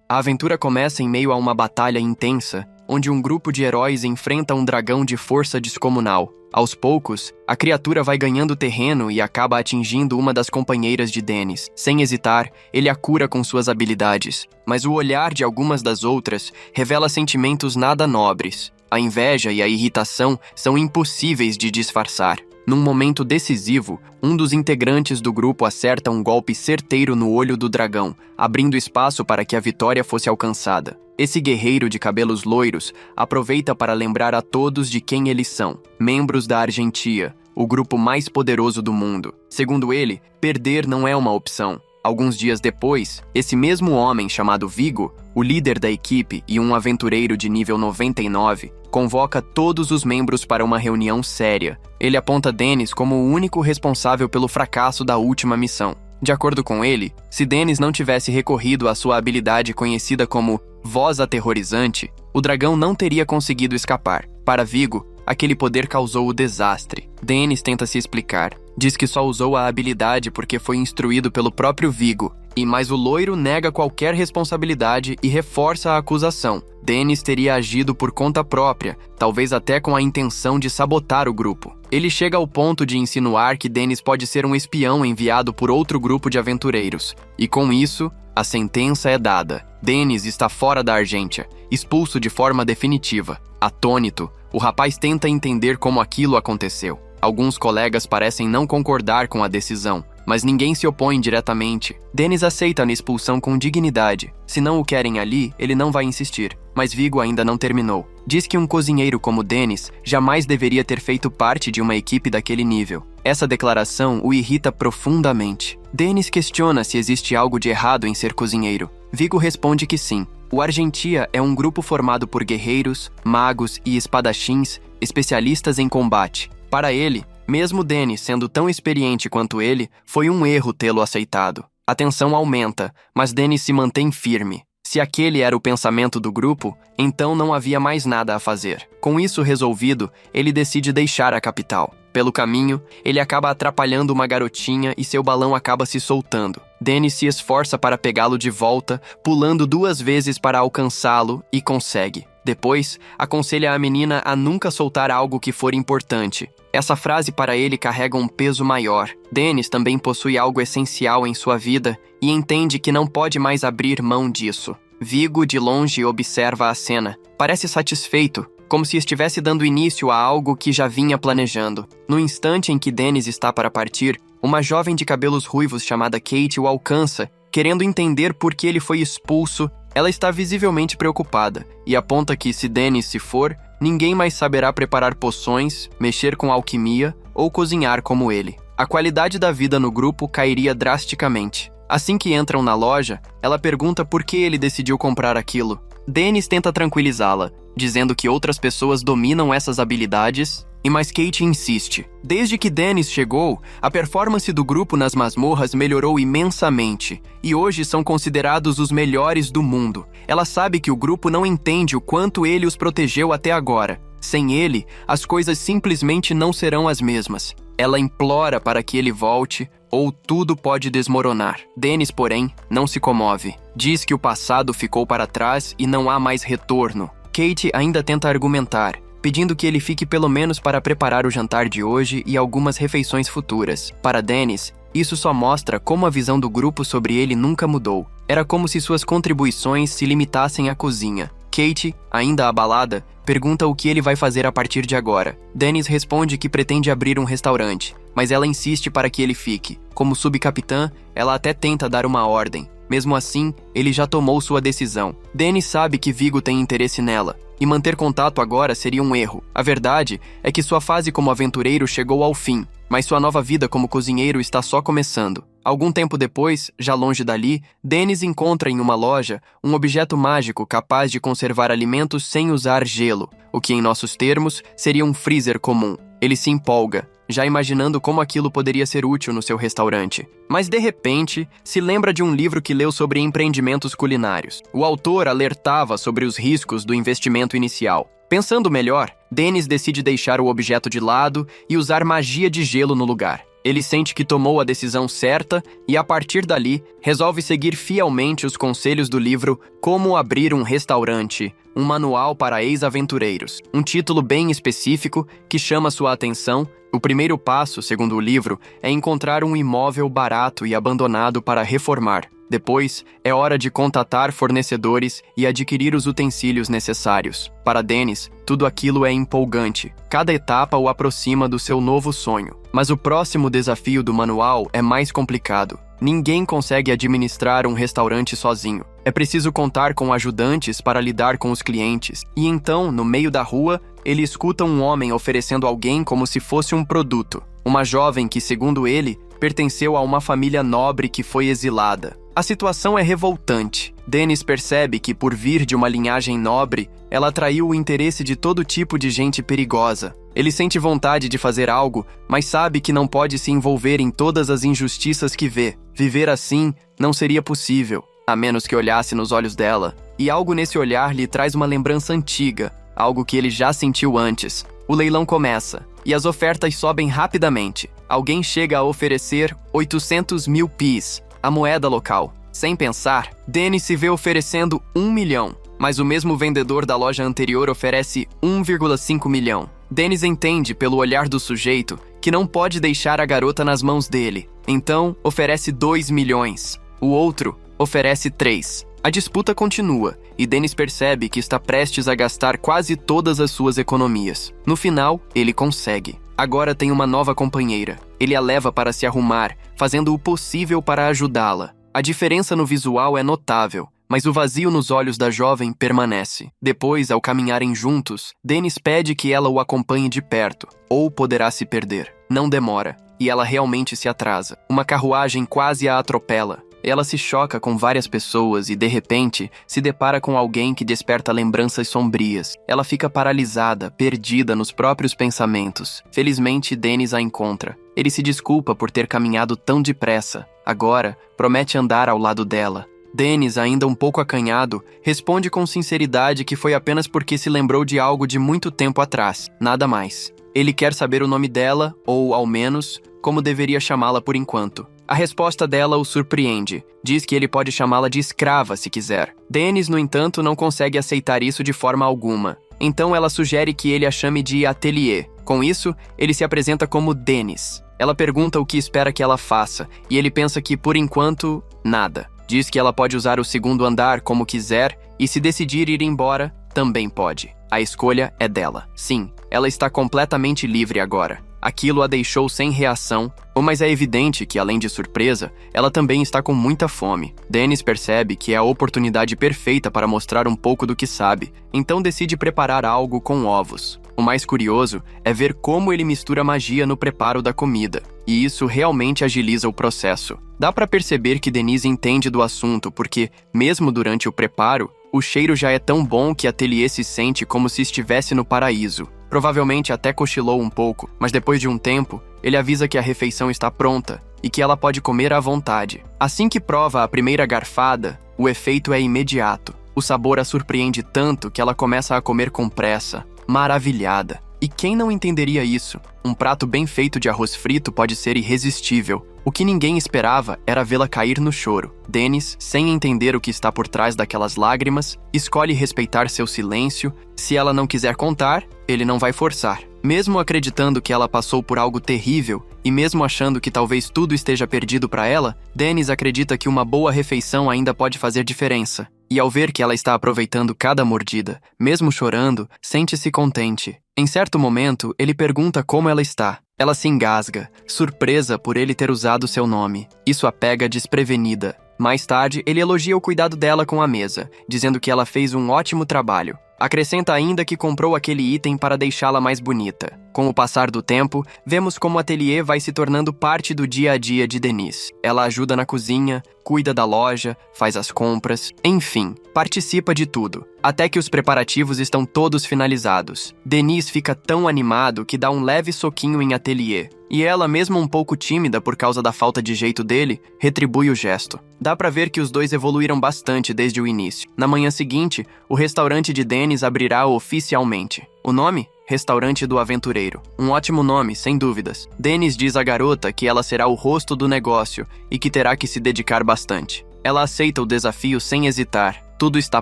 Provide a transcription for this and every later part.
A aventura começa em meio a uma batalha intensa, onde um grupo de heróis enfrenta um dragão de força descomunal. Aos poucos, a criatura vai ganhando terreno e acaba atingindo uma das companheiras de Dennis. Sem hesitar, ele a cura com suas habilidades, mas o olhar de algumas das outras revela sentimentos nada nobres. A inveja e a irritação são impossíveis de disfarçar. Num momento decisivo, um dos integrantes do grupo acerta um golpe certeiro no olho do dragão, abrindo espaço para que a vitória fosse alcançada. Esse guerreiro de cabelos loiros aproveita para lembrar a todos de quem eles são, membros da Argentia, o grupo mais poderoso do mundo. Segundo ele, perder não é uma opção. Alguns dias depois, esse mesmo homem chamado Vigo, o líder da equipe e um aventureiro de nível 99, convoca todos os membros para uma reunião séria. Ele aponta Dennis como o único responsável pelo fracasso da última missão. De acordo com ele, se Dennis não tivesse recorrido à sua habilidade conhecida como Voz Aterrorizante, o dragão não teria conseguido escapar. Para Vigo, aquele poder causou o desastre. Dennis tenta se explicar. Diz que só usou a habilidade porque foi instruído pelo próprio Vigo, mas o loiro nega qualquer responsabilidade e reforça a acusação. Dennis teria agido por conta própria, talvez até com a intenção de sabotar o grupo. Ele chega ao ponto de insinuar que Dennis pode ser um espião enviado por outro grupo de aventureiros. E com isso, a sentença é dada. Dennis está fora da Argentia, expulso de forma definitiva. Atônito, o rapaz tenta entender como aquilo aconteceu. Alguns colegas parecem não concordar com a decisão, mas ninguém se opõe diretamente. Dennis aceita a expulsão com dignidade. Se não o querem ali, ele não vai insistir. Mas Vigo ainda não terminou. Diz que um cozinheiro como Dennis jamais deveria ter feito parte de uma equipe daquele nível. Essa declaração o irrita profundamente. Dennis questiona se existe algo de errado em ser cozinheiro. Vigo responde que sim. O Argentia é um grupo formado por guerreiros, magos e espadachins especialistas em combate. Para ele, mesmo Dennis sendo tão experiente quanto ele, foi um erro tê-lo aceitado. A tensão aumenta, mas Dennis se mantém firme. Se aquele era o pensamento do grupo, então não havia mais nada a fazer. Com isso resolvido, ele decide deixar a capital. Pelo caminho, ele acaba atrapalhando uma garotinha e seu balão acaba se soltando. Dennis se esforça para pegá-lo de volta, pulando 2 vezes para alcançá-lo e consegue. Depois, aconselha a menina a nunca soltar algo que for importante. Essa frase para ele carrega um peso maior. Dennis também possui algo essencial em sua vida e entende que não pode mais abrir mão disso. Vigo, de longe, observa a cena. Parece satisfeito, como se estivesse dando início a algo que já vinha planejando. No instante em que Dennis está para partir, uma jovem de cabelos ruivos chamada Kate o alcança, querendo entender por que ele foi expulso. Ela está visivelmente preocupada e aponta que, se Dennis se for, ninguém mais saberá preparar poções, mexer com alquimia ou cozinhar como ele. A qualidade da vida no grupo cairia drasticamente. Assim que entram na loja, ela pergunta por que ele decidiu comprar aquilo. Dennis tenta tranquilizá-la, dizendo que outras pessoas dominam essas habilidades, mas Kate insiste. Desde que Dennis chegou, a performance do grupo nas masmorras melhorou imensamente, e hoje são considerados os melhores do mundo. Ela sabe que o grupo não entende o quanto ele os protegeu até agora. Sem ele, as coisas simplesmente não serão as mesmas. Ela implora para que ele volte, ou tudo pode desmoronar. Dennis, porém, não se comove. Diz que o passado ficou para trás e não há mais retorno. Kate ainda tenta argumentar, pedindo que ele fique pelo menos para preparar o jantar de hoje e algumas refeições futuras. Para Dennis, isso só mostra como a visão do grupo sobre ele nunca mudou. Era como se suas contribuições se limitassem à cozinha. Kate, ainda abalada, pergunta o que ele vai fazer a partir de agora. Dennis responde que pretende abrir um restaurante, mas ela insiste para que ele fique. Como subcapitã, ela até tenta dar uma ordem. Mesmo assim, ele já tomou sua decisão. Dennis sabe que Vigo tem interesse nela, e manter contato agora seria um erro. A verdade é que sua fase como aventureiro chegou ao fim, mas sua nova vida como cozinheiro está só começando. Algum tempo depois, já longe dali, Dennis encontra em uma loja um objeto mágico capaz de conservar alimentos sem usar gelo, o que em nossos termos seria um freezer comum. Ele se empolga, já imaginando como aquilo poderia ser útil no seu restaurante. Mas de repente, se lembra de um livro que leu sobre empreendimentos culinários. O autor alertava sobre os riscos do investimento inicial. Pensando melhor, Dennis decide deixar o objeto de lado e usar magia de gelo no lugar. Ele sente que tomou a decisão certa e, a partir dali, resolve seguir fielmente os conselhos do livro Como Abrir um Restaurante, um manual para ex-aventureiros. Um título bem específico que chama sua atenção. O primeiro passo, segundo o livro, é encontrar um imóvel barato e abandonado para reformar. Depois, é hora de contatar fornecedores e adquirir os utensílios necessários. Para Dennis, tudo aquilo é empolgante. Cada etapa o aproxima do seu novo sonho. Mas o próximo desafio do manual é mais complicado. Ninguém consegue administrar um restaurante sozinho. É preciso contar com ajudantes para lidar com os clientes. E então, no meio da rua, ele escuta um homem oferecendo alguém como se fosse um produto. Uma jovem que, segundo ele, pertenceu a uma família nobre que foi exilada. A situação é revoltante. Dennis percebe que, por vir de uma linhagem nobre, ela atraiu o interesse de todo tipo de gente perigosa. Ele sente vontade de fazer algo, mas sabe que não pode se envolver em todas as injustiças que vê. Viver assim não seria possível, a menos que olhasse nos olhos dela. E algo nesse olhar lhe traz uma lembrança antiga, algo que ele já sentiu antes. O leilão começa, e as ofertas sobem rapidamente. Alguém chega a oferecer 800 mil pis, a moeda local. Sem pensar, Dennis se vê oferecendo 1 milhão, mas o mesmo vendedor da loja anterior oferece 1,5 milhão. Dennis entende, pelo olhar do sujeito, que não pode deixar a garota nas mãos dele. Então, oferece 2 milhões. O outro oferece 3. A disputa continua, e Dennis percebe que está prestes a gastar quase todas as suas economias. No final, ele consegue. Agora tem uma nova companheira. Ele a leva para se arrumar, fazendo o possível para ajudá-la. A diferença no visual é notável, mas o vazio nos olhos da jovem permanece. Depois, ao caminharem juntos, Dennis pede que ela o acompanhe de perto, ou poderá se perder. Não demora, e ela realmente se atrasa. Uma carruagem quase a atropela. Ela se choca com várias pessoas e, de repente, se depara com alguém que desperta lembranças sombrias. Ela fica paralisada, perdida nos próprios pensamentos. Felizmente, Dennis a encontra. Ele se desculpa por ter caminhado tão depressa. Agora, promete andar ao lado dela. Dennis, ainda um pouco acanhado, responde com sinceridade que foi apenas porque se lembrou de algo de muito tempo atrás. Nada mais. Ele quer saber o nome dela, ou, ao menos, como deveria chamá-la por enquanto. A resposta dela o surpreende. Diz que ele pode chamá-la de escrava se quiser. Dennis, no entanto, não consegue aceitar isso de forma alguma. Então ela sugere que ele a chame de atelier. Com isso, ele se apresenta como Dennis. Ela pergunta o que espera que ela faça, e ele pensa que, por enquanto, nada. Diz que ela pode usar o segundo andar como quiser, e se decidir ir embora, também pode. A escolha é dela. Sim, ela está completamente livre agora. Aquilo a deixou sem reação, mas é evidente que, além de surpresa, ela também está com muita fome. Dennis percebe que é a oportunidade perfeita para mostrar um pouco do que sabe, então decide preparar algo com ovos. O mais curioso é ver como ele mistura magia no preparo da comida, e isso realmente agiliza o processo. Dá para perceber que Denise entende do assunto porque, mesmo durante o preparo, o cheiro já é tão bom que Atelier se sente como se estivesse no paraíso. Provavelmente até cochilou um pouco, mas depois de um tempo, ele avisa que a refeição está pronta e que ela pode comer à vontade. Assim que prova a primeira garfada, o efeito é imediato. O sabor a surpreende tanto que ela começa a comer com pressa, maravilhada. E quem não entenderia isso? Um prato bem feito de arroz frito pode ser irresistível. O que ninguém esperava era vê-la cair no choro. Dennis, sem entender o que está por trás daquelas lágrimas, escolhe respeitar seu silêncio. Se ela não quiser contar, ele não vai forçar. Mesmo acreditando que ela passou por algo terrível, e mesmo achando que talvez tudo esteja perdido para ela, Dennis acredita que uma boa refeição ainda pode fazer diferença. E ao ver que ela está aproveitando cada mordida, mesmo chorando, sente-se contente. Em certo momento, ele pergunta como ela está. Ela se engasga, surpresa por ele ter usado seu nome. Isso a pega desprevenida. Mais tarde, ele elogia o cuidado dela com a mesa, dizendo que ela fez um ótimo trabalho. Acrescenta ainda que comprou aquele item para deixá-la mais bonita. Com o passar do tempo, vemos como o ateliê vai se tornando parte do dia a dia de Denise. Ela ajuda na cozinha, cuida da loja, faz as compras, enfim, participa de tudo. Até que os preparativos estão todos finalizados. Denise fica tão animado que dá um leve soquinho em Atelier. E ela, mesmo um pouco tímida por causa da falta de jeito dele, retribui o gesto. Dá pra ver que os dois evoluíram bastante desde o início. Na manhã seguinte, o restaurante de Dennis abrirá oficialmente. O nome? Restaurante do Aventureiro. Um ótimo nome, sem dúvidas. Dennis diz à garota que ela será o rosto do negócio e que terá que se dedicar bastante. Ela aceita o desafio sem hesitar. Tudo está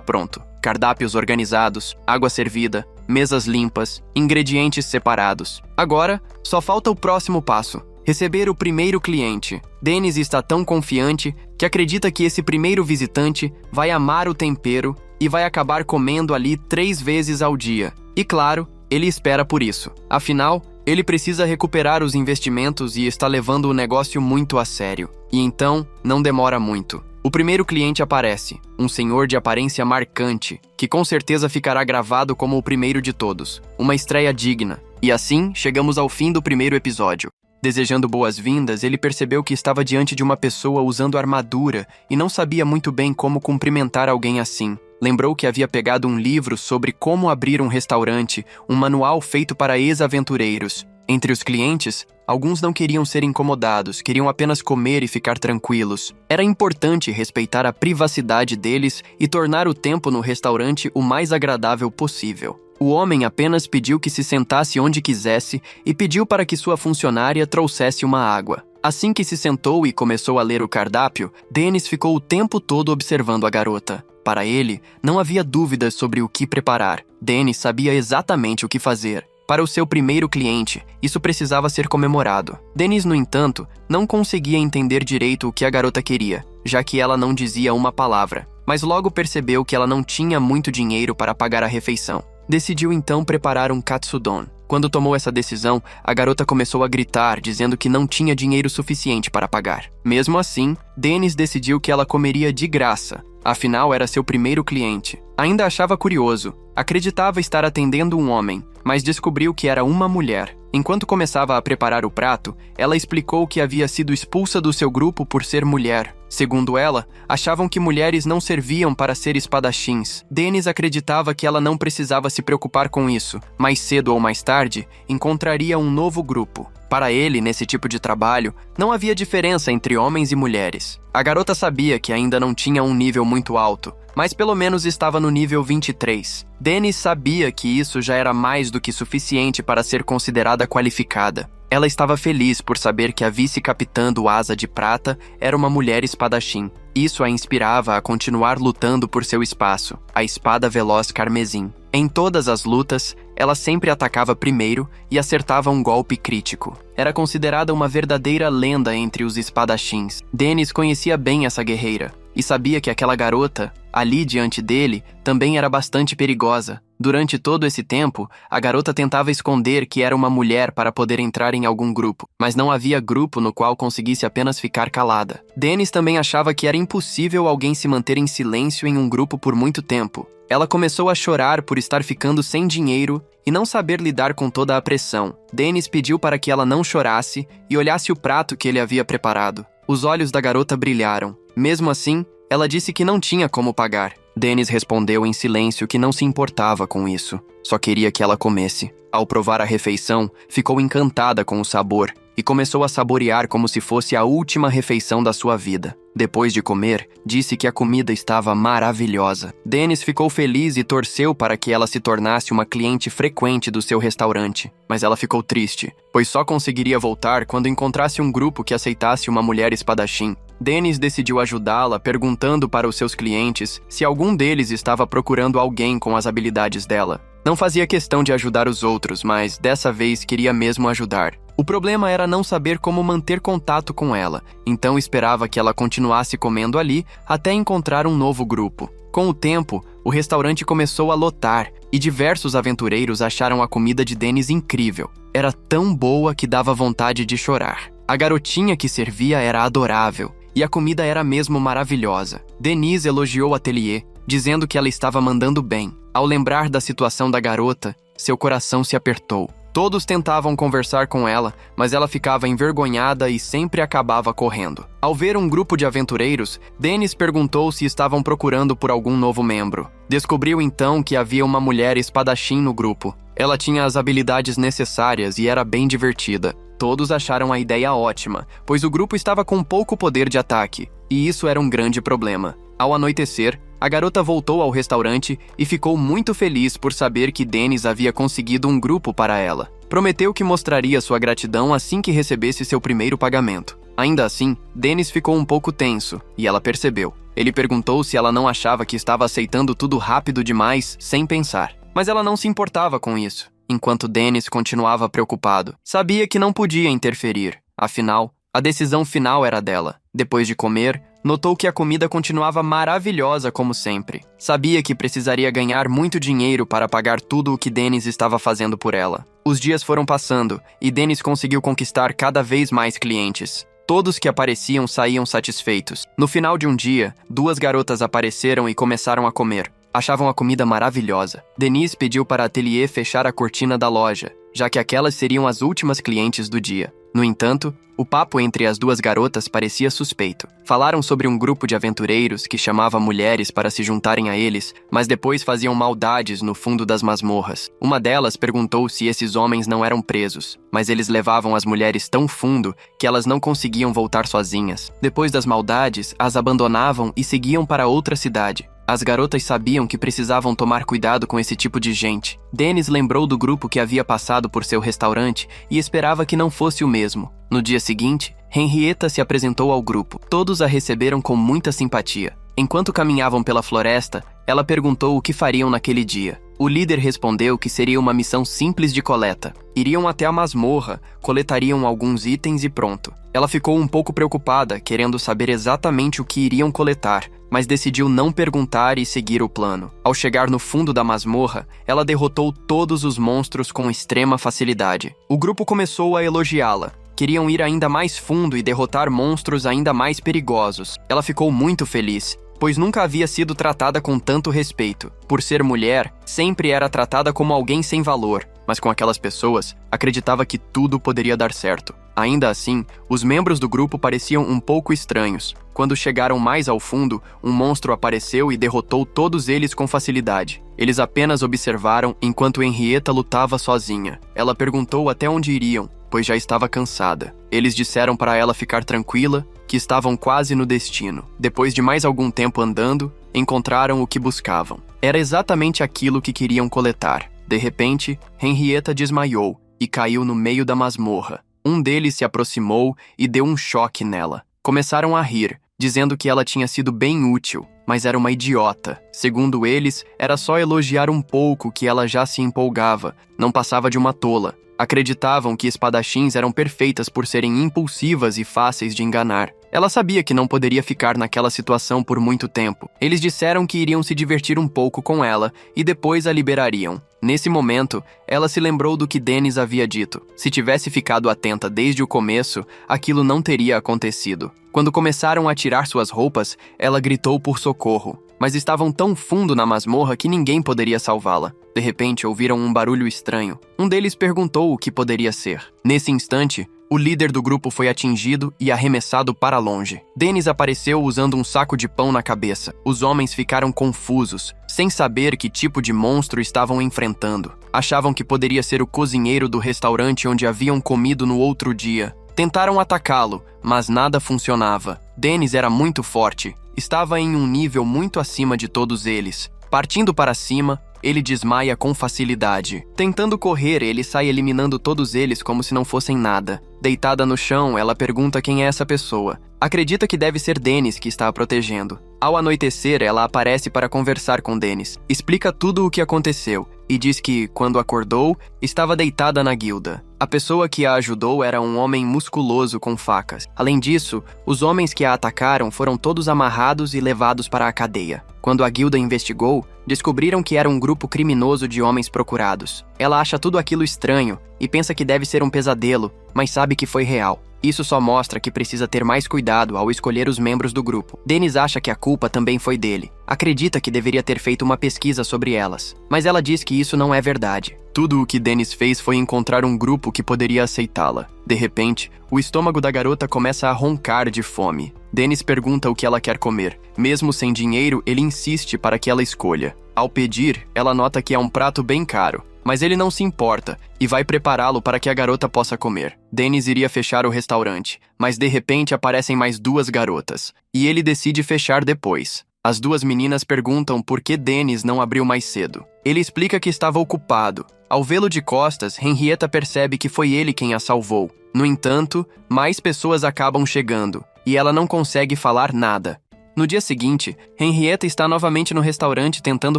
pronto. Cardápios organizados, água servida, mesas limpas, ingredientes separados. Agora, só falta o próximo passo. Receber o primeiro cliente. Dennis está tão confiante que acredita que esse primeiro visitante vai amar o tempero e vai acabar comendo ali 3 vezes ao dia. E claro, ele espera por isso. Afinal, ele precisa recuperar os investimentos e está levando o negócio muito a sério. E então, não demora muito. O primeiro cliente aparece, um senhor de aparência marcante, que com certeza ficará gravado como o primeiro de todos. Uma estreia digna. E assim, chegamos ao fim do primeiro episódio. Desejando boas-vindas, ele percebeu que estava diante de uma pessoa usando armadura e não sabia muito bem como cumprimentar alguém assim. Lembrou que havia pegado um livro sobre como abrir um restaurante, um manual feito para ex-aventureiros. Entre os clientes, alguns não queriam ser incomodados, queriam apenas comer e ficar tranquilos. Era importante respeitar a privacidade deles e tornar o tempo no restaurante o mais agradável possível. O homem apenas pediu que se sentasse onde quisesse e pediu para que sua funcionária trouxesse uma água. Assim que se sentou e começou a ler o cardápio, Dennis ficou o tempo todo observando a garota. Para ele, não havia dúvidas sobre o que preparar. Dennis sabia exatamente o que fazer. Para o seu primeiro cliente, isso precisava ser comemorado. Dennis, no entanto, não conseguia entender direito o que a garota queria, já que ela não dizia uma palavra. Mas logo percebeu que ela não tinha muito dinheiro para pagar a refeição. Decidiu então preparar um katsudon. Quando tomou essa decisão, a garota começou a gritar, dizendo que não tinha dinheiro suficiente para pagar. Mesmo assim, Dennis decidiu que ela comeria de graça. Afinal, era seu primeiro cliente. Ainda achava curioso. Acreditava estar atendendo um homem, mas descobriu que era uma mulher. Enquanto começava a preparar o prato, ela explicou que havia sido expulsa do seu grupo por ser mulher. Segundo ela, achavam que mulheres não serviam para ser espadachins. Dennis acreditava que ela não precisava se preocupar com isso. Mais cedo ou mais tarde, encontraria um novo grupo. Para ele, nesse tipo de trabalho, não havia diferença entre homens e mulheres. A garota sabia que ainda não tinha um nível muito alto, mas pelo menos estava no nível 23. Dennis sabia que isso já era mais do que suficiente para ser considerada qualificada. Ela estava feliz por saber que a vice-capitã do Asa de Prata era uma mulher espadachim. Isso a inspirava a continuar lutando por seu espaço, a espada veloz carmesim. Em todas as lutas, ela sempre atacava primeiro e acertava um golpe crítico. Era considerada uma verdadeira lenda entre os espadachins. Dennis conhecia bem essa guerreira e sabia que aquela garota, ali diante dele, também era bastante perigosa. Durante todo esse tempo, a garota tentava esconder que era uma mulher para poder entrar em algum grupo, mas não havia grupo no qual conseguisse apenas ficar calada. Dennis também achava que era impossível alguém se manter em silêncio em um grupo por muito tempo. Ela começou a chorar por estar ficando sem dinheiro e não saber lidar com toda a pressão. Dennis pediu para que ela não chorasse e olhasse o prato que ele havia preparado. Os olhos da garota brilharam. Mesmo assim, ela disse que não tinha como pagar. Dennis respondeu em silêncio que não se importava com isso, só queria que ela comesse. Ao provar a refeição, ficou encantada com o sabor e começou a saborear como se fosse a última refeição da sua vida. Depois de comer, disse que a comida estava maravilhosa. Dennis ficou feliz e torceu para que ela se tornasse uma cliente frequente do seu restaurante. Mas ela ficou triste, pois só conseguiria voltar quando encontrasse um grupo que aceitasse uma mulher espadachim. Dennis decidiu ajudá-la perguntando para os seus clientes se algum deles estava procurando alguém com as habilidades dela. Não fazia questão de ajudar os outros, mas dessa vez queria mesmo ajudar. O problema era não saber como manter contato com ela, então esperava que ela continuasse comendo ali até encontrar um novo grupo. Com o tempo, o restaurante começou a lotar e diversos aventureiros acharam a comida de Dennis incrível. Era tão boa que dava vontade de chorar. A garotinha que servia era adorável e a comida era mesmo maravilhosa. Denise elogiou o ateliê, dizendo que ela estava mandando bem. Ao lembrar da situação da garota, seu coração se apertou. Todos tentavam conversar com ela, mas ela ficava envergonhada e sempre acabava correndo. Ao ver um grupo de aventureiros, Dennis perguntou se estavam procurando por algum novo membro. Descobriu então que havia uma mulher espadachim no grupo. Ela tinha as habilidades necessárias e era bem divertida. Todos acharam a ideia ótima, pois o grupo estava com pouco poder de ataque, e isso era um grande problema. Ao anoitecer, A garota voltou ao restaurante e ficou muito feliz por saber que Dennis havia conseguido um grupo para ela. Prometeu que mostraria sua gratidão assim que recebesse seu primeiro pagamento. Ainda assim, Dennis ficou um pouco tenso, e ela percebeu. Ele perguntou se ela não achava que estava aceitando tudo rápido demais, sem pensar. Mas ela não se importava com isso, enquanto Dennis continuava preocupado. Sabia que não podia interferir. Afinal, a decisão final era dela. Depois de comer, notou que a comida continuava maravilhosa como sempre. Sabia que precisaria ganhar muito dinheiro para pagar tudo o que Dennis estava fazendo por ela. Os dias foram passando, e Dennis conseguiu conquistar cada vez mais clientes. Todos que apareciam saíam satisfeitos. No final de um dia, 2 garotas apareceram e começaram a comer. Achavam a comida maravilhosa. Denise pediu para a ateliê fechar a cortina da loja, já que aquelas seriam as últimas clientes do dia. No entanto, o papo entre as 2 garotas parecia suspeito. Falaram sobre um grupo de aventureiros que chamava mulheres para se juntarem a eles, mas depois faziam maldades no fundo das masmorras. Uma delas perguntou se esses homens não eram presos, mas eles levavam as mulheres tão fundo que elas não conseguiam voltar sozinhas. Depois das maldades, as abandonavam e seguiam para outra cidade. As garotas sabiam que precisavam tomar cuidado com esse tipo de gente. Dennis lembrou do grupo que havia passado por seu restaurante e esperava que não fosse o mesmo. No dia seguinte, Henrietta se apresentou ao grupo. Todos a receberam com muita simpatia. Enquanto caminhavam pela floresta, ela perguntou o que fariam naquele dia. O líder respondeu que seria uma missão simples de coleta. Iriam até a masmorra, coletariam alguns itens e pronto. Ela ficou um pouco preocupada, querendo saber exatamente o que iriam coletar, mas decidiu não perguntar e seguir o plano. Ao chegar no fundo da masmorra, ela derrotou todos os monstros com extrema facilidade. O grupo começou a elogiá-la. Queriam ir ainda mais fundo e derrotar monstros ainda mais perigosos. Ela ficou muito feliz, pois nunca havia sido tratada com tanto respeito. Por ser mulher, sempre era tratada como alguém sem valor, mas com aquelas pessoas, acreditava que tudo poderia dar certo. Ainda assim, os membros do grupo pareciam um pouco estranhos. Quando chegaram mais ao fundo, um monstro apareceu e derrotou todos eles com facilidade. Eles apenas observaram enquanto Henrietta lutava sozinha. Ela perguntou até onde iriam, pois já estava cansada. Eles disseram para ela ficar tranquila, que estavam quase no destino. Depois de mais algum tempo andando, encontraram o que buscavam. Era exatamente aquilo que queriam coletar. De repente, Henrietta desmaiou e caiu no meio da masmorra. Um deles se aproximou e deu um choque nela. Começaram a rir, dizendo que ela tinha sido bem útil, mas era uma idiota. Segundo eles, era só elogiar um pouco que ela já se empolgava, não passava de uma tola. Acreditavam que espadachins eram perfeitas por serem impulsivas e fáceis de enganar. Ela sabia que não poderia ficar naquela situação por muito tempo. Eles disseram que iriam se divertir um pouco com ela e depois a liberariam. Nesse momento, ela se lembrou do que Dennis havia dito. Se tivesse ficado atenta desde o começo, aquilo não teria acontecido. Quando começaram a tirar suas roupas, ela gritou por socorro, mas estavam tão fundo na masmorra que ninguém poderia salvá-la. De repente, ouviram um barulho estranho. Um deles perguntou o que poderia ser. Nesse instante, o líder do grupo foi atingido e arremessado para longe. Dennis apareceu usando um saco de pão na cabeça. Os homens ficaram confusos, sem saber que tipo de monstro estavam enfrentando. Achavam que poderia ser o cozinheiro do restaurante onde haviam comido no outro dia. Tentaram atacá-lo, mas nada funcionava. Dennis era muito forte. Estava em um nível muito acima de todos eles. Partindo para cima, ele desmaia com facilidade. Tentando correr, ele sai eliminando todos eles como se não fossem nada. Deitada no chão, ela pergunta quem é essa pessoa. Acredita que deve ser Dennis que está a protegendo. Ao anoitecer, ela aparece para conversar com Dennis. Explica tudo o que aconteceu e diz que, quando acordou, estava deitada na guilda. A pessoa que a ajudou era um homem musculoso com facas. Além disso, os homens que a atacaram foram todos amarrados e levados para a cadeia. Quando a guilda investigou, descobriram que era um grupo criminoso de homens procurados. Ela acha tudo aquilo estranho e pensa que deve ser um pesadelo, mas sabe que foi real. Isso só mostra que precisa ter mais cuidado ao escolher os membros do grupo. Dennis acha que a culpa também foi dele. Acredita que deveria ter feito uma pesquisa sobre elas, mas ela diz que isso não é verdade. Tudo o que Dennis fez foi encontrar um grupo que poderia aceitá-la. De repente, o estômago da garota começa a roncar de fome. Dennis pergunta o que ela quer comer. Mesmo sem dinheiro, ele insiste para que ela escolha. Ao pedir, ela nota que é um prato bem caro, mas ele não se importa e vai prepará-lo para que a garota possa comer. Dennis iria fechar o restaurante, mas de repente aparecem mais 2 garotas, e ele decide fechar depois. As duas meninas perguntam por que Dennis não abriu mais cedo. Ele explica que estava ocupado. Ao vê-lo de costas, Henrietta percebe que foi ele quem a salvou. No entanto, mais pessoas acabam chegando, e ela não consegue falar nada. No dia seguinte, Henrietta está novamente no restaurante tentando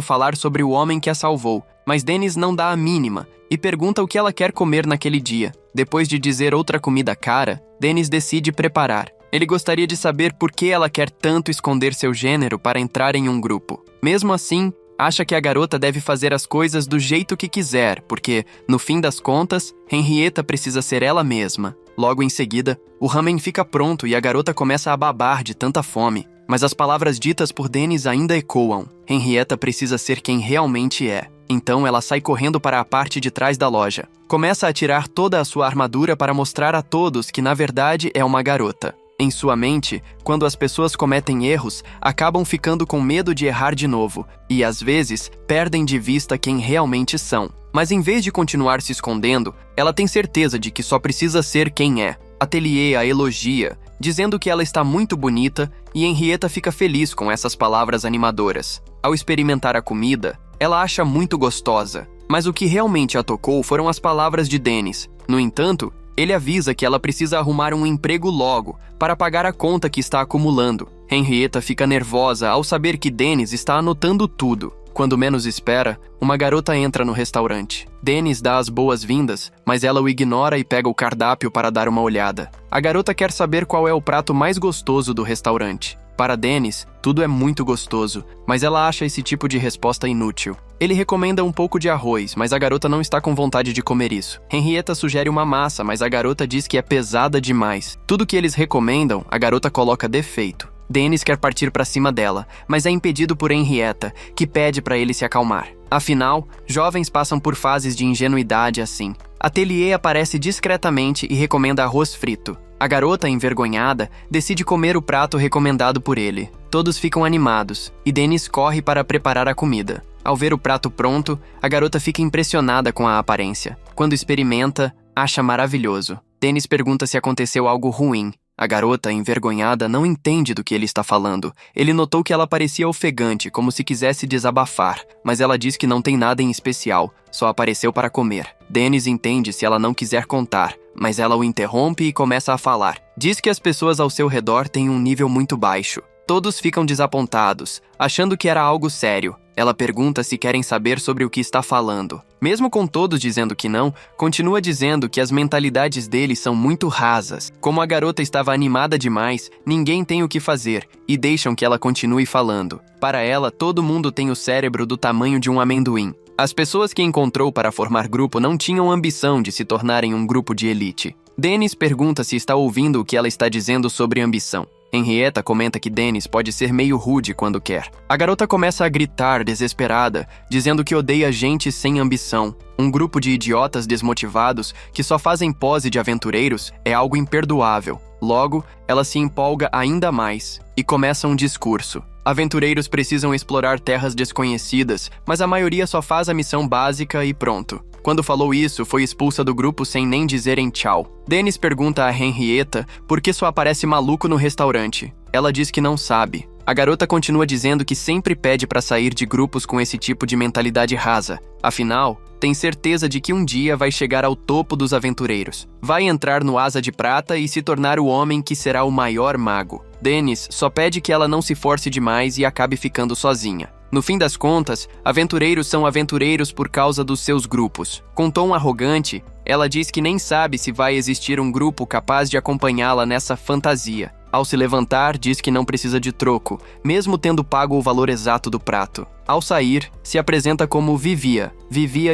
falar sobre o homem que a salvou, mas Dennis não dá a mínima e pergunta o que ela quer comer naquele dia. Depois de dizer outra comida cara, Dennis decide preparar. Ele gostaria de saber por que ela quer tanto esconder seu gênero para entrar em um grupo. Mesmo assim, acha que a garota deve fazer as coisas do jeito que quiser, porque, no fim das contas, Henrietta precisa ser ela mesma. Logo em seguida, o ramen fica pronto e a garota começa a babar de tanta fome. Mas as palavras ditas por Dennis ainda ecoam. Henrietta precisa ser quem realmente é. Então ela sai correndo para a parte de trás da loja. Começa a tirar toda a sua armadura para mostrar a todos que na verdade é uma garota. Em sua mente, quando as pessoas cometem erros, acabam ficando com medo de errar de novo e, às vezes, perdem de vista quem realmente são. Mas em vez de continuar se escondendo, ela tem certeza de que só precisa ser quem é. Atelier a elogia, dizendo que ela está muito bonita, e Henrietta fica feliz com essas palavras animadoras. Ao experimentar a comida, ela acha muito gostosa, mas o que realmente a tocou foram as palavras de Dennis. No entanto, ele avisa que ela precisa arrumar um emprego logo, para pagar a conta que está acumulando. Henrietta fica nervosa ao saber que Dennis está anotando tudo. Quando menos espera, uma garota entra no restaurante. Dennis dá as boas-vindas, mas ela o ignora e pega o cardápio para dar uma olhada. A garota quer saber qual é o prato mais gostoso do restaurante. Para Dennis, tudo é muito gostoso, mas ela acha esse tipo de resposta inútil. Ele recomenda um pouco de arroz, mas a garota não está com vontade de comer isso. Henrietta sugere uma massa, mas a garota diz que é pesada demais. Tudo que eles recomendam, a garota coloca defeito. Dennis quer partir para cima dela, mas é impedido por Henrietta, que pede para ele se acalmar. Afinal, jovens passam por fases de ingenuidade assim. Atelier aparece discretamente e recomenda arroz frito. A garota, envergonhada, decide comer o prato recomendado por ele. Todos ficam animados, e Dennis corre para preparar a comida. Ao ver o prato pronto, a garota fica impressionada com a aparência. Quando experimenta, acha maravilhoso. Dennis pergunta se aconteceu algo ruim. A garota, envergonhada, não entende do que ele está falando. Ele notou que ela parecia ofegante, como se quisesse desabafar, mas ela diz que não tem nada em especial, só apareceu para comer. Dennis entende se ela não quiser contar, mas ela o interrompe e começa a falar. Diz que as pessoas ao seu redor têm um nível muito baixo. Todos ficam desapontados, achando que era algo sério. Ela pergunta se querem saber sobre o que está falando. Mesmo com todos dizendo que não, continua dizendo que as mentalidades deles são muito rasas. Como a garota estava animada demais, ninguém tem o que fazer, e deixam que ela continue falando. Para ela, todo mundo tem o cérebro do tamanho de um amendoim. As pessoas que encontrou para formar grupo não tinham ambição de se tornarem um grupo de elite. Dennis pergunta se está ouvindo o que ela está dizendo sobre ambição. Henrietta comenta que Dennis pode ser meio rude quando quer. A garota começa a gritar, desesperada, dizendo que odeia gente sem ambição. Um grupo de idiotas desmotivados que só fazem pose de aventureiros é algo imperdoável. Logo, ela se empolga ainda mais e começa um discurso. Aventureiros precisam explorar terras desconhecidas, mas a maioria só faz a missão básica e pronto. Quando falou isso, foi expulsa do grupo sem nem dizerem tchau. Dennis pergunta a Henrietta por que só aparece maluco no restaurante. Ela diz que não sabe. A garota continua dizendo que sempre pede para sair de grupos com esse tipo de mentalidade rasa. Afinal, tem certeza de que um dia vai chegar ao topo dos aventureiros. Vai entrar no Asa de Prata e se tornar o homem que será o maior mago. Dennis só pede que ela não se force demais e acabe ficando sozinha. No fim das contas, aventureiros são aventureiros por causa dos seus grupos. Com tom arrogante, ela diz que nem sabe se vai existir um grupo capaz de acompanhá-la nessa fantasia. Ao se levantar, diz que não precisa de troco, mesmo tendo pago o valor exato do prato. Ao sair, se apresenta como Vivia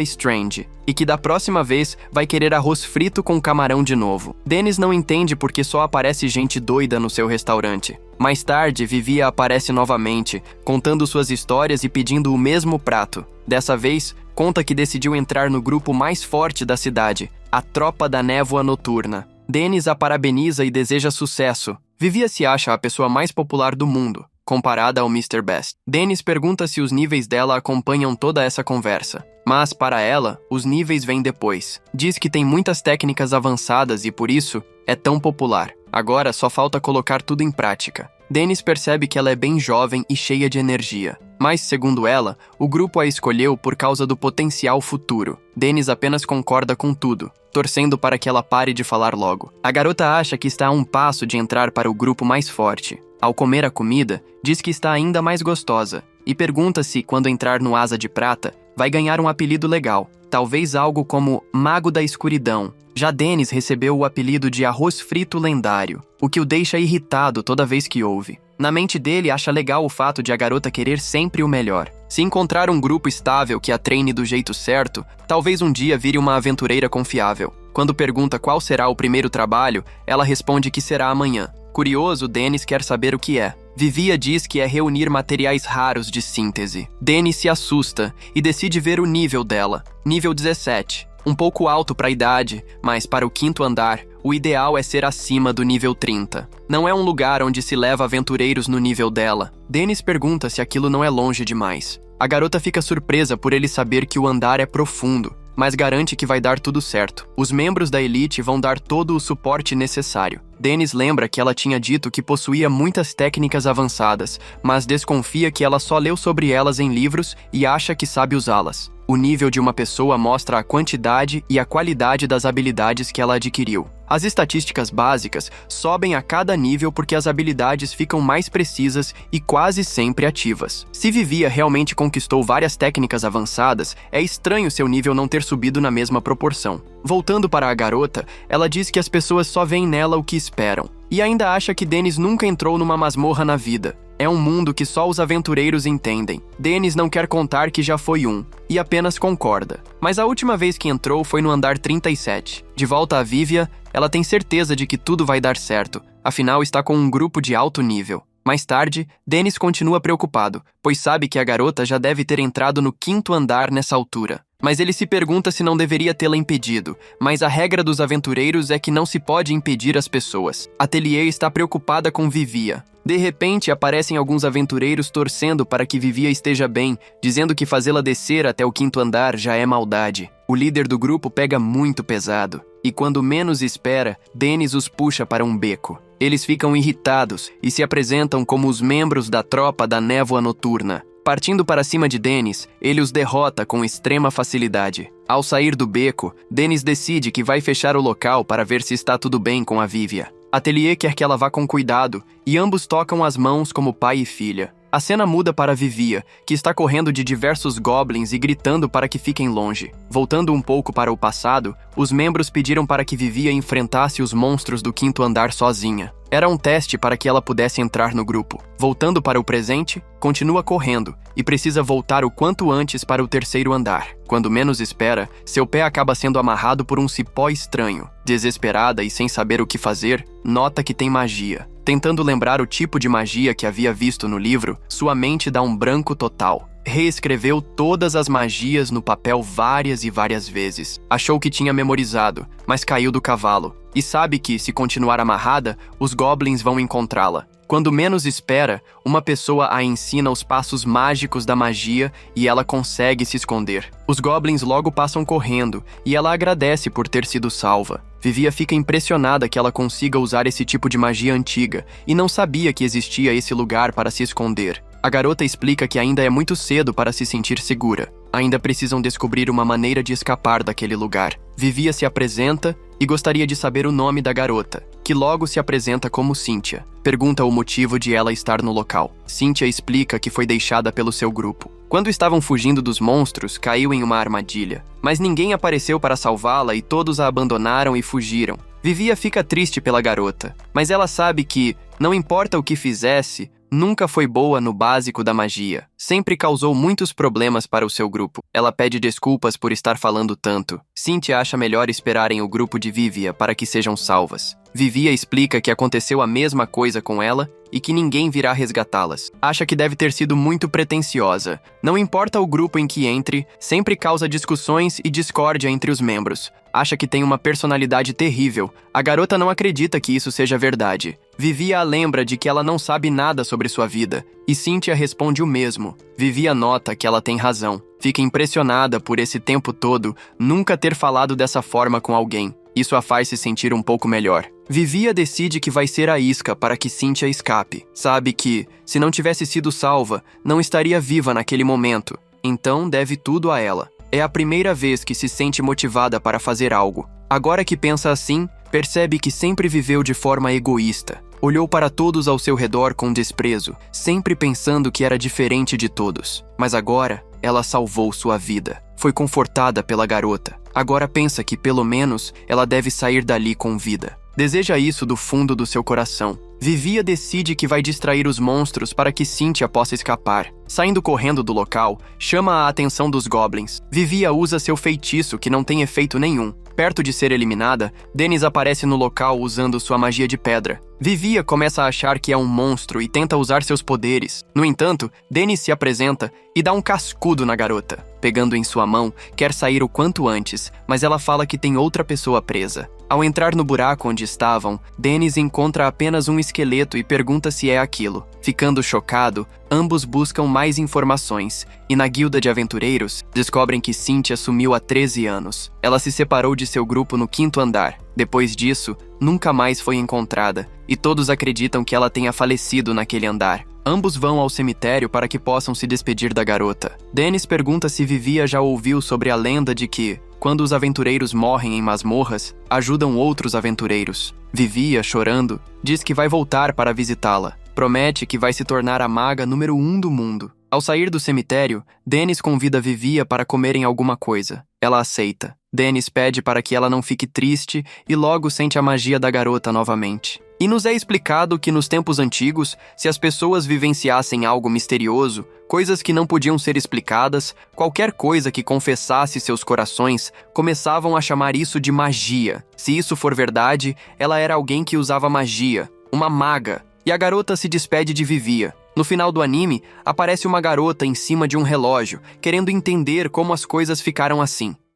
Strange, e que da próxima vez vai querer arroz frito com camarão de novo. Dennis não entende porque só aparece gente doida no seu restaurante. Mais tarde, Vivia aparece novamente, contando suas histórias e pedindo o mesmo prato. Dessa vez, conta que decidiu entrar no grupo mais forte da cidade, a Tropa da Névoa Noturna. Dennis a parabeniza e deseja sucesso. Vivia se acha a pessoa mais popular do mundo, comparada ao Mr. Best. Dennis pergunta se os níveis dela acompanham toda essa conversa. Mas, para ela, os níveis vêm depois. Diz que tem muitas técnicas avançadas e, por isso, é tão popular. Agora só falta colocar tudo em prática. Dennis percebe que ela é bem jovem e cheia de energia. Mas, segundo ela, o grupo a escolheu por causa do potencial futuro. Dennis apenas concorda com tudo, torcendo para que ela pare de falar logo. A garota acha que está a um passo de entrar para o grupo mais forte. Ao comer a comida, diz que está ainda mais gostosa e pergunta se, quando entrar no Asa de Prata, vai ganhar um apelido legal, talvez algo como Mago da Escuridão. Já Dennis recebeu o apelido de Arroz Frito Lendário, o que o deixa irritado toda vez que ouve. Na mente dele, acha legal o fato de a garota querer sempre o melhor. Se encontrar um grupo estável que a treine do jeito certo, talvez um dia vire uma aventureira confiável. Quando pergunta qual será o primeiro trabalho, ela responde que será amanhã. Curioso, Dennis quer saber o que é. Vivia diz que é reunir materiais raros de síntese. Dennis se assusta e decide ver o nível dela. Nível 17. Um pouco alto para a idade, mas para o 5º andar, o ideal é ser acima do nível 30. Não é um lugar onde se leva aventureiros no nível dela. Dennis pergunta se aquilo não é longe demais. A garota fica surpresa por ele saber que o andar é profundo, mas garante que vai dar tudo certo. Os membros da elite vão dar todo o suporte necessário. Dennis lembra que ela tinha dito que possuía muitas técnicas avançadas, mas desconfia que ela só leu sobre elas em livros e acha que sabe usá-las. O nível de uma pessoa mostra a quantidade e a qualidade das habilidades que ela adquiriu. As estatísticas básicas sobem a cada nível porque as habilidades ficam mais precisas e quase sempre ativas. Se Vivia realmente conquistou várias técnicas avançadas, é estranho seu nível não ter subido na mesma proporção. Voltando para a garota, ela diz que as pessoas só veem nela o que esperam. E ainda acha que Dennis nunca entrou numa masmorra na vida. É um mundo que só os aventureiros entendem. Dennis não quer contar que já foi um, e apenas concorda. Mas a última vez que entrou foi no andar 37. De volta a Vivia, ela tem certeza de que tudo vai dar certo, afinal está com um grupo de alto nível. Mais tarde, Dennis continua preocupado, pois sabe que a garota já deve ter entrado no 5º andar nessa altura. Mas ele se pergunta se não deveria tê-la impedido, mas a regra dos aventureiros é que não se pode impedir as pessoas. Atelier está preocupada com Vivia. De repente, aparecem alguns aventureiros torcendo para que Vivia esteja bem, dizendo que fazê-la descer até o 5º andar já é maldade. O líder do grupo pega muito pesado, e quando menos espera, Dennis os puxa para um beco. Eles ficam irritados e se apresentam como os membros da tropa da névoa noturna. Partindo para cima de Dennis, ele os derrota com extrema facilidade. Ao sair do beco, Dennis decide que vai fechar o local para ver se está tudo bem com a Vivia. Atelier quer que ela vá com cuidado, e ambos tocam as mãos como pai e filha. A cena muda para Vivia, que está correndo de diversos goblins e gritando para que fiquem longe. Voltando um pouco para o passado, os membros pediram para que Vivia enfrentasse os monstros do 5º andar sozinha. Era um teste para que ela pudesse entrar no grupo. Voltando para o presente, continua correndo e precisa voltar o quanto antes para o 3º andar. Quando menos espera, seu pé acaba sendo amarrado por um cipó estranho. Desesperada e sem saber o que fazer, nota que tem magia. Tentando lembrar o tipo de magia que havia visto no livro, sua mente dá um branco total. Reescreveu todas as magias no papel várias e várias vezes. Achou que tinha memorizado, mas caiu do cavalo. E sabe que, se continuar amarrada, os goblins vão encontrá-la. Quando menos espera, uma pessoa a ensina os passos mágicos da magia e ela consegue se esconder. Os goblins logo passam correndo e ela agradece por ter sido salva. Vivia fica impressionada que ela consiga usar esse tipo de magia antiga e não sabia que existia esse lugar para se esconder. A garota explica que ainda é muito cedo para se sentir segura. Ainda precisam descobrir uma maneira de escapar daquele lugar. Vivia se apresenta e gostaria de saber o nome da garota, que logo se apresenta como Cynthia. Pergunta o motivo de ela estar no local. Cynthia explica que foi deixada pelo seu grupo. Quando estavam fugindo dos monstros, caiu em uma armadilha. Mas ninguém apareceu para salvá-la e todos a abandonaram e fugiram. Vivia fica triste pela garota, mas ela sabe que, não importa o que fizesse, nunca foi boa no básico da magia. Sempre causou muitos problemas para o seu grupo. Ela pede desculpas por estar falando tanto. Cynthia acha melhor esperarem o grupo de Vivia para que sejam salvas. Vivia explica que aconteceu a mesma coisa com ela e que ninguém virá resgatá-las. Acha que deve ter sido muito pretensiosa. Não importa o grupo em que entre, sempre causa discussões e discórdia entre os membros. Acha que tem uma personalidade terrível. A garota não acredita que isso seja verdade. Vivia a lembra de que ela não sabe nada sobre sua vida, e Cynthia responde o mesmo. Vivia nota que ela tem razão. Fica impressionada por esse tempo todo nunca ter falado dessa forma com alguém. Isso a faz se sentir um pouco melhor. Vivia decide que vai ser a isca para que Cynthia escape. Sabe que, se não tivesse sido salva, não estaria viva naquele momento. Então deve tudo a ela. É a primeira vez que se sente motivada para fazer algo. Agora que pensa assim, percebe que sempre viveu de forma egoísta. Olhou para todos ao seu redor com desprezo, sempre pensando que era diferente de todos. Mas agora, ela salvou sua vida. Foi confortada pela garota. Agora pensa que, pelo menos, ela deve sair dali com vida. Deseja isso do fundo do seu coração. Vivia decide que vai distrair os monstros para que Cynthia possa escapar. Saindo correndo do local, chama a atenção dos goblins. Vivia usa seu feitiço que não tem efeito nenhum. Perto de ser eliminada, Dennis aparece no local usando sua magia de pedra. Vivia começa a achar que é um monstro e tenta usar seus poderes. No entanto, Dennis se apresenta e dá um cascudo na garota. Pegando em sua mão, quer sair o quanto antes, mas ela fala que tem outra pessoa presa. Ao entrar no buraco onde estavam, Dennis encontra apenas um esqueleto e pergunta se é aquilo. Ficando chocado, ambos buscam mais informações, e na guilda de aventureiros, descobrem que Cynthia sumiu há 13 anos. Ela se separou de seu grupo no 5º andar. Depois disso, nunca mais foi encontrada, e todos acreditam que ela tenha falecido naquele andar. Ambos vão ao cemitério para que possam se despedir da garota. Dennis pergunta se Vivia já ouviu sobre a lenda de que, quando os aventureiros morrem em masmorras, ajudam outros aventureiros. Vivia, chorando, diz que vai voltar para visitá-la. Promete que vai se tornar a maga número 1 do mundo. Ao sair do cemitério, Dennis convida Vivia para comerem alguma coisa. Ela aceita. Dennis pede para que ela não fique triste e logo sente a magia da garota novamente. E nos é explicado que nos tempos antigos, se as pessoas vivenciassem algo misterioso, coisas que não podiam ser explicadas, qualquer coisa que confessasse seus corações, começavam a chamar isso de magia. Se isso for verdade, ela era alguém que usava magia, uma maga, e a garota se despede de Vivia. No final do anime, aparece uma garota em cima de um relógio, querendo entender como as coisas ficaram assim.